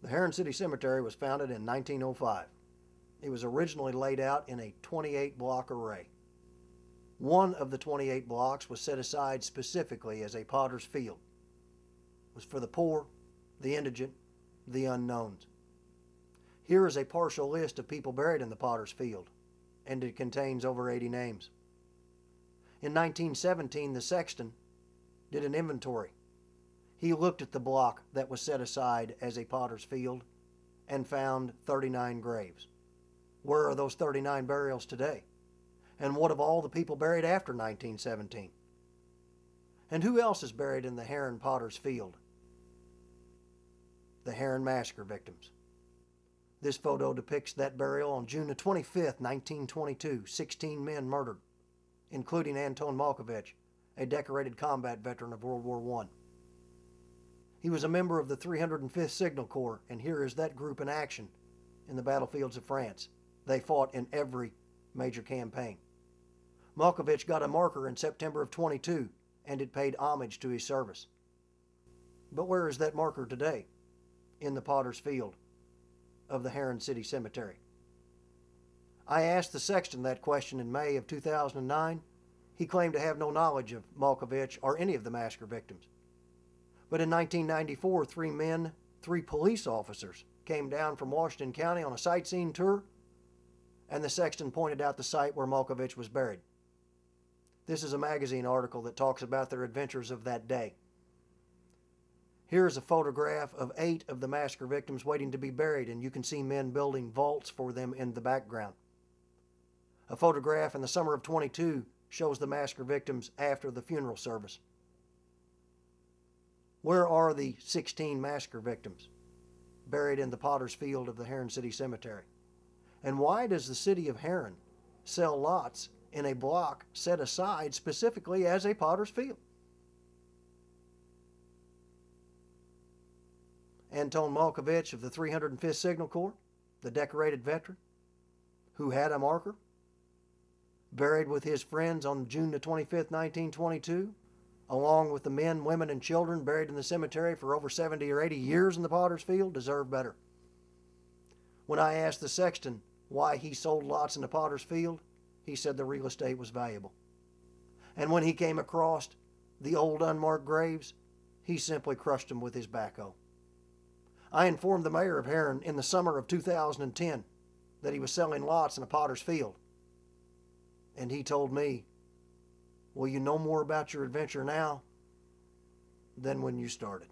The Herrin City Cemetery was founded in 1905. It was originally laid out in a 28-block array. One of the 28 blocks was set aside specifically as a potter's field. It was for the poor, the indigent, the unknowns. Here is a partial list of people buried in the potter's field, and it contains over 80 names. In 1917, the sexton did an inventory. He looked at the block that was set aside as a potter's field and found 39 graves. Where are those 39 burials today? And what of all the people buried after 1917? And who else is buried in the Herrin Potter's Field? The Herrin Massacre victims. This photo depicts that burial on June 25, 1922. 16 men murdered, including Anton Malkovich, a decorated combat veteran of World War I. He was a member of the 305th Signal Corps, and here is that group in action in the battlefields of France. They fought in every major campaign. Malkovich got a marker in September of 22, and it paid homage to his service. But where is that marker today? In the Potter's Field of the Herrin City Cemetery. I asked the sexton that question in May of 2009. He claimed to have no knowledge of Malkovich or any of the massacre victims. But in 1994, 3 men, 3 police officers, came down from Washington County on a sightseeing tour, and the sexton pointed out the site where Malkovich was buried. This is a magazine article that talks about their adventures of that day. Here is a photograph of 8 of the massacre victims waiting to be buried, and you can see men building vaults for them in the background. A photograph in the summer of 22 shows the massacre victims after the funeral service. Where are the 16 massacre victims buried in the Potter's Field of the Herrin City Cemetery? And why does the city of Herrin sell lots in a block set aside specifically as a Potter's Field? Anton Malkovich of the 305th Signal Corps, the decorated veteran, who had a marker, buried with his friends on June the 25th, 1922, along with the men, women, and children buried in the cemetery for over 70 or 80 years in the Potter's Field, deserve better. When I asked the sexton why he sold lots in the Potter's Field, he said the real estate was valuable. And when he came across the old unmarked graves, he simply crushed them with his backhoe. I informed the mayor of Herrin in the summer of 2010 that he was selling lots in a Potter's Field. And he told me, well, you know more about your adventure now than when you started.